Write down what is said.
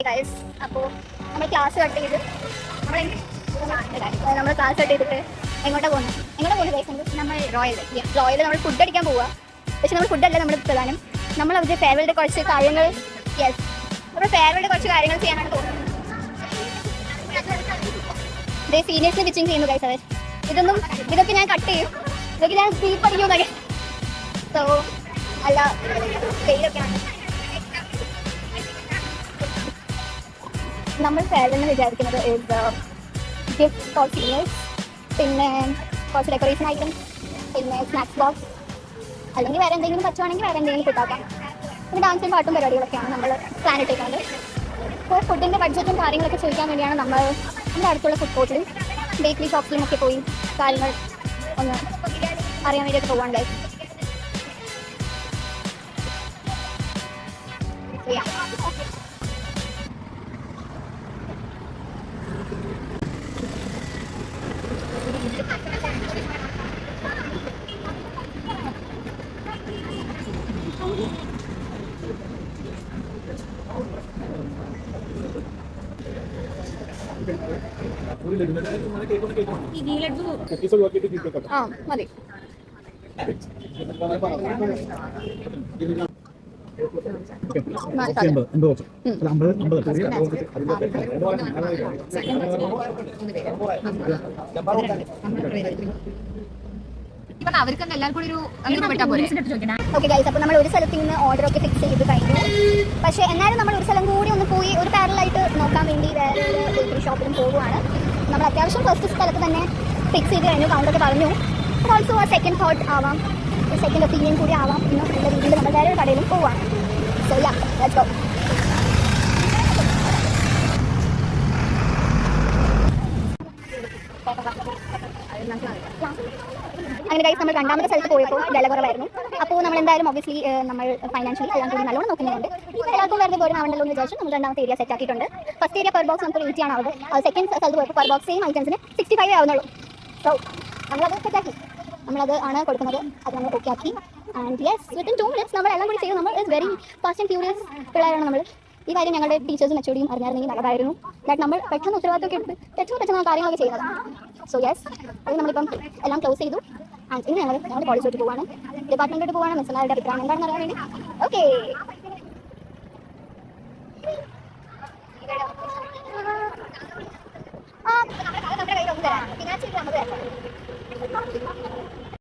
Guys. അപ്പോൾ നമ്മൾ class cut ചെയ്ത് നമ്മൾ ക്ലാസ് കട്ട് ചെയ്തിട്ട് എങ്ങോട്ടാണ് പോകുന്നത് ഗൈസ്? നമ്മൾ റോയൽ നമ്മൾ ഫുഡ് അടിക്കാൻ പോവുക. പക്ഷെ നമ്മൾ ഫുഡല്ല നമ്മൾ പ്രധാനം. നമ്മൾ അവരുടെ ഫെയർവെല്ലിൻ്റെ കുറച്ച് കാര്യങ്ങൾ നമ്മുടെ ഫെയർവെല്ലിൻ്റെ കുറച്ച് കാര്യങ്ങൾ ചെയ്യാനാണ് തോന്നുന്നത്. ഇതേ സീനിയേഴ്സിനെ പിച്ചിങ് ചെയ്യുന്നു ഗൈസ്. അവർ ഇതൊക്കെ ഞാൻ കട്ട് ചെയ്യും, ഇതൊക്കെ ഞാൻ സ്ലീപ്പ് അടിക്കുമെന്നൊക്കെ. സോ അല്ല വെയിലൊക്കെയാണ്. നമ്മൾ ഫെയർവെല്ലിന് വിചാരിക്കുന്നത് ഗിഫ്റ്റ് ഫോർ സീനിയേഴ്സ്, പിന്നെ കുറച്ച് ഡെക്കറേഷൻ ഐറ്റം, പിന്നെ സ്നാക്സ് ബോക്സ്, അല്ലെങ്കിൽ വേറെ എന്തെങ്കിലും പറ്റുവാണെങ്കിൽ വേറെ എന്തെങ്കിലും കിട്ടാക്കാം. പിന്നെ ഡാൻസും പാട്ടും പരിപാടികളൊക്കെയാണ് നമ്മൾ പ്ലാൻ ഇട്ടേക്കുന്നത്. അപ്പോൾ ഫുഡിൻ്റെ ബഡ്ജറ്റും കാര്യങ്ങളൊക്കെ ചോദിക്കാൻ വേണ്ടിയാണ് നമ്മൾ നമ്മുടെ അടുത്തുള്ള ഫുഡ് കോർട്ടിലും ബേക്കറി ഷോപ്സിലും ഒക്കെ പോയി കാര്യങ്ങൾ ഒന്ന് അറിയാൻ വേണ്ടിയൊക്കെ പോകാനുണ്ടായി. ആ മതി. ഓക്കെ ഗൈസ്, അപ്പോൾ നമ്മൾ ഒരു സ്ഥലത്ത് നിന്ന് ഓർഡറൊക്കെ ഫിക്സ് ചെയ്ത് കഴിഞ്ഞു. പക്ഷേ എന്നാലും നമ്മൾ ഒരു സ്ഥലം കൂടി ഒന്ന് പോയി ഒരു പാരലായിട്ട് നോക്കാൻ വേണ്ടി വേറെ ബേക്കറി ഷോപ്പിലും പോവുകയാണ്. നമ്മൾ അത്യാവശ്യം ഫസ്റ്റ് സ്ഥലത്ത് തന്നെ ഫിക്സ് ചെയ്ത് കഴിഞ്ഞു, കൗണ്ടൊക്കെ പറഞ്ഞു. ഓൾസോ ആ സെക്കൻഡ് തോട്ട് ആവാം, സെക്കൻഡ് ഒപ്പീനിയൻ കൂടി ആവാം എന്നുള്ള രീതിയിൽ നമ്മൾ വേറെ ഒരു കടയിലും പോവുകയാണ്. So yeah, let's go. അങ്ങനെ ഗൈസ്, നമ്മൾ രണ്ടാമത്തെ സ്ഥലത്ത് പോയപ്പോൾ വില കുറവായിരുന്നു. അപ്പോൾ നമ്മൾ എന്തായാലും ഒബ്വിയസ്ലി നമ്മൾ ഫൈനാൻഷ്യലി എല്ലാം കൂടി നല്ലോണം നോക്കുന്നുണ്ട്. എല്ലാവർക്കും വെറുതെ പോലും ആവണ്ടല്ലോ എന്ന് വിചാരിച്ചു നമ്മൾ രണ്ടാമത്തെ ഏരിയ സെറ്റ് ആക്കിയിട്ടുണ്ട്. ഫസ്റ്റ് ഏരിയ പെർ ബോക്സ് നമുക്ക് 80 ആണ് ആവുന്നത്. സെക്കൻഡ് സ്ഥലത്ത് പോയപ്പോൾ പെർ ബോക്സ് സെയിം ഐറ്റംസിന് 65 ആവുന്നുള്ളൂ. സോ നമ്മളത് സെറ്റാക്കി, നമ്മളത് ആണ് കൊടുക്കുന്നത്. അത് നമ്മൾ ഓക്കെ ആക്കി. ആൻഡ് യെസ്, വിത്തിൻ 2 minutes നമ്മൾ എല്ലാം കൂടി ചെയ്യും. നമ്മൾ is very fast and furious പിള്ളേരാണ് നമ്മൾ. ഈ കാര്യം ഞങ്ങളുടെ ടീച്ചേഴ്സും എച്ച്ഒഡിയും അറിഞ്ഞായിരുന്നെങ്കിൽ നല്ലതായിരുന്നു. ദാറ്റ് നമ്മൾ പെട്ടെന്ന് ഉത്തരവാദിത്തമൊക്കെ എടുത്ത് പെട്ടെന്ന് കാര്യങ്ങളൊക്കെ ചെയ്യുന്നത്. സോ യെസ്, അത് നമ്മളിപ്പം എല്ലാം ക്ലോസ് ചെയ്തു. ആൻഡ് ഇന്ന് ഞങ്ങളുടെ കോളേജിലോട്ട് പോവാണ്, ഡിപ്പാർട്ട്മെൻറ്റിലോട്ട് പോവാണ്. മിസ്സുമാരുടെ അഭിപ്രായം എന്താണെന്ന് അറിയാൻ വേണ്ടി. ഓക്കെ, ആ നമ്മുടെ കയ്യിൽ ഒന്ന് തരാം. ഫിനാൻഷ്യലി നമുക്ക് തരാം.